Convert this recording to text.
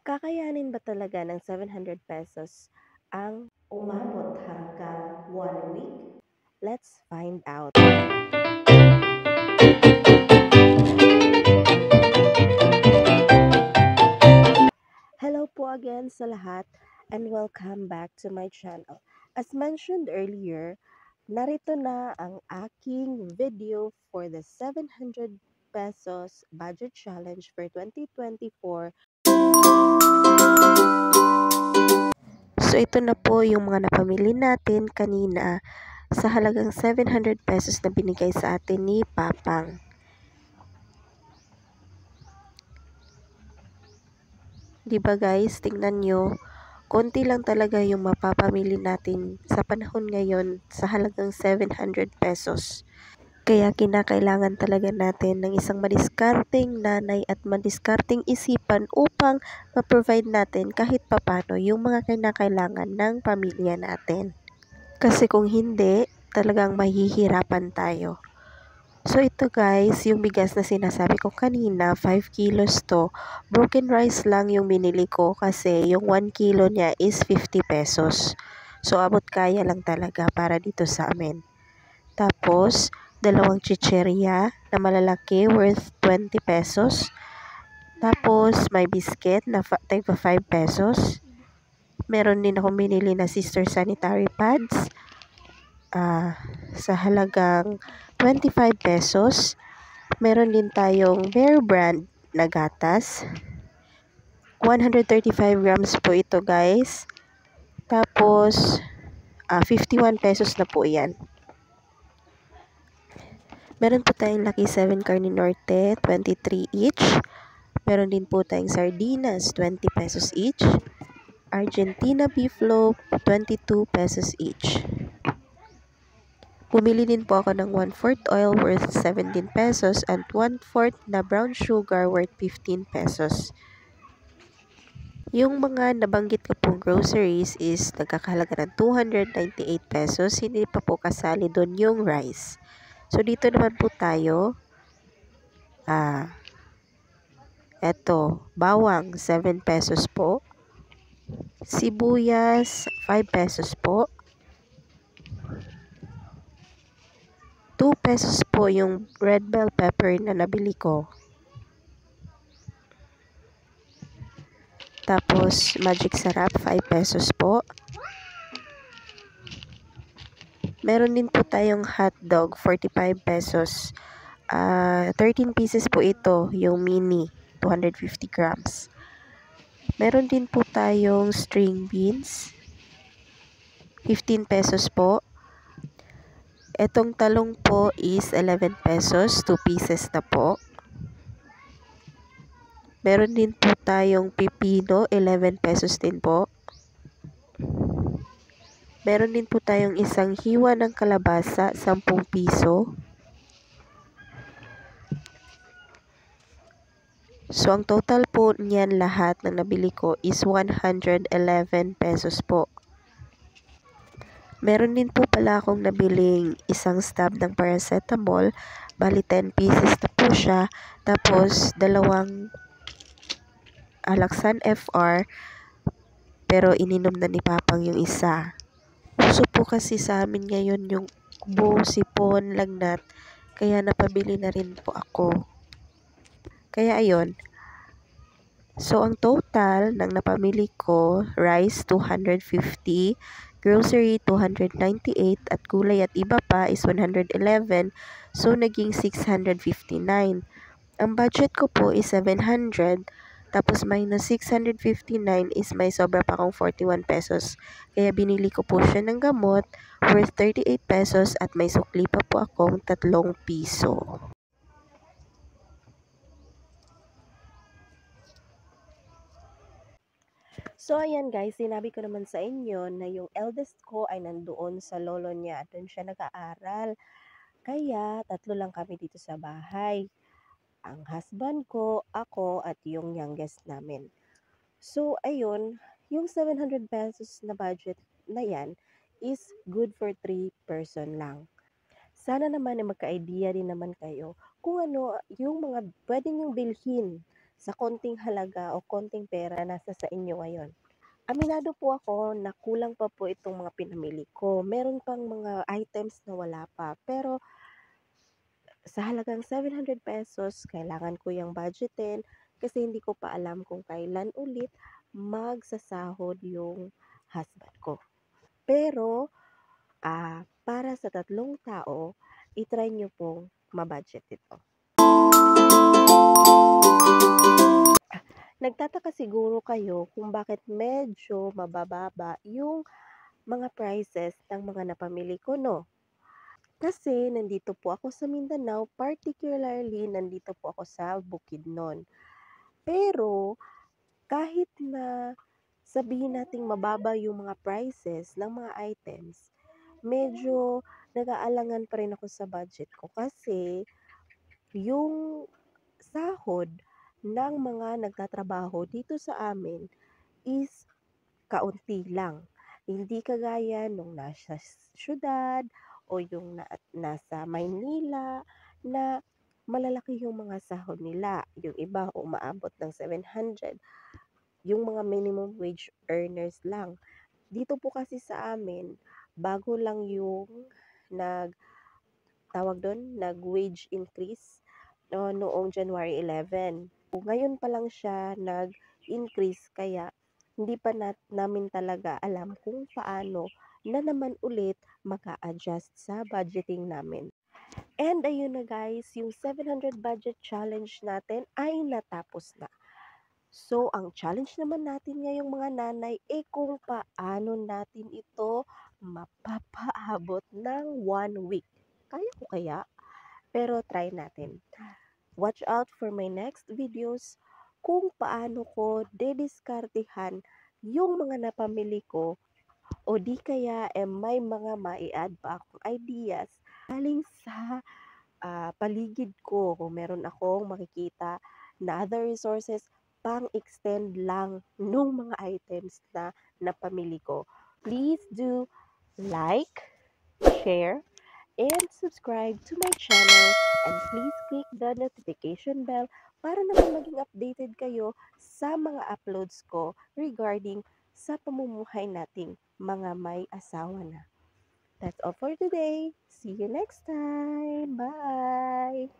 Kakayanin ba talaga ng 700 pesos ang umabot hanggang 1 week? Let's find out. Hello po again sa lahat and welcome back to my channel. As mentioned earlier, narito na ang aking video for the 700 pesos budget challenge for 2024. So ito na po yung mga napamili natin kanina sa halagang 700 pesos na binigay sa atin ni Papang. Diba guys, tingnan nyo, konti lang talaga yung mapapamili natin sa panahon ngayon sa halagang 700 pesos. Kaya kinakailangan talaga natin ng isang madiskarteng nanay at madiskarteng isipan upang ma-provide natin kahit papano yung mga kinakailangan ng pamilya natin. Kasi kung hindi, talagang mahihirapan tayo. So ito guys, yung bigas na sinasabi ko kanina, 5 kilos to. Broken rice lang yung binili ko kasi yung 1 kilo niya is 50 pesos. So abot kaya lang talaga para dito sa amin. Tapos, dalawang chicherya na malalaki worth 20 pesos. Tapos, may biscuit na type of 5 pesos. Meron din akong binili na sister sanitary pads sa halagang 25 pesos. Meron din tayong Bear Brand na gatas. 135 grams po ito guys. Tapos, 51 pesos na po yan. Meron po tayong Lucky 7 Carne Norte, 23 each. Meron din po tayong sardinas, 20 pesos each. Argentina beef loaf, 22 pesos each. Bumili din po ako ng 1/4 oil worth 17 pesos and 1/4 na brown sugar worth 15 pesos. Yung mga nabanggit ko pong groceries is nagkakahalaga ng 298 pesos. Hindi pa po kasali doon yung rice. So, dito naman po tayo. Eto, bawang, 7 pesos po. Sibuyas, 5 pesos po. 2 pesos po yung red bell pepper na nabili ko. Tapos, magic sarap, 5 pesos po. Meron din po tayong hotdog, 45 pesos. 13 pieces po ito, yung mini, 250 grams. Meron din po tayong string beans, 15 pesos po. Etong talong po is 11 pesos, 2 pieces na po. Meron din po tayong pipino, 11 pesos din po. Meron din po tayong isang hiwa ng kalabasa, 10 piso. So, ang total po niyan lahat ng nabili ko is 111 pesos po. Meron din po pala akong nabiling isang stub ng paracetamol. Bali 10 pieces na po siya. Tapos, dalawang Alaxan FR. Pero ininom na ni Papang yung isa. Uso po kasi sa amin ngayon yung kubo, sipon, lagnat. Kaya napabili na rin po ako. Kaya ayun. So, ang total ng napamili ko, rice 250, grocery 298, at gulay at iba pa is 111. So, naging 659. Ang budget ko po is 700. Tapos, minus 659 is may sobra pa akong 41 pesos. Kaya, binili ko po siya ng gamot worth 38 pesos at may sukli pa po akong 3 piso. So, ayan guys, sinabi ko naman sa inyo na yung eldest ko ay nandoon sa lolo niya. Doon siya nag-aaral. Kaya, 3 lang kami dito sa bahay. Ang husband ko, ako, at yung youngest namin. So, ayun, yung 700 pesos na budget na yan is good for 3 person lang. Sana naman ay magka-idea din naman kayo kung ano yung mga pwede niyong bilhin sa konting halaga o konting pera na nasa sa inyo ngayon. Aminado po ako na kulang pa po itong mga pinamili ko. Meron pang mga items na wala pa. Pero sa halagang ₱700, kailangan ko yung budgetin kasi hindi ko pa alam kung kailan ulit magsasahod yung husband ko. Pero para sa 3 tao, i-try nyo pong mabudget ito. Nagtataka siguro kayo kung bakit medyo mabababa yung mga prices ng mga napamili ko, no? Kasi nandito po ako sa Mindanao, particularly nandito po ako sa Bukidnon. Pero kahit na sabihin nating mababa yung mga prices ng mga items, medyo nag-aalangan pa rin ako sa budget ko kasi yung sahod ng mga nagtatrabaho dito sa amin is kaunti lang. Hindi kagaya nung nasa syudad o yung nasa Maynila na malalaki yung mga sahod nila. Yung iba umaabot ng 700, yung mga minimum wage earners lang. Dito po kasi sa amin, bago lang yung nag tawag doon, nag-wage increase noong January 11. Ngayon pa lang siya nag-increase kaya hindi pa namin talaga alam kung paano na naman ulit maka-adjust sa budgeting namin. And ayun na guys, yung 700 budget challenge natin ay natapos na. So, ang challenge naman natin ngayong mga nanay kung paano natin ito mapapaabot ng 1 week. Kaya ko kaya? Pero try natin. Watch out for my next videos kung paano ko dediskartehan yung mga napamili ko o di kaya may mga mai-add pa akong ideas galing sa paligid ko. Kung meron akong makikita na other resources pang extend lang nung mga items na napamili ko. Please do like, share, and subscribe to my channel, and please click the notification bell para naman maging updated kayo sa mga uploads ko regarding sa pamumuhay nating mga may asawa na. That's all for today. See you next time. Bye!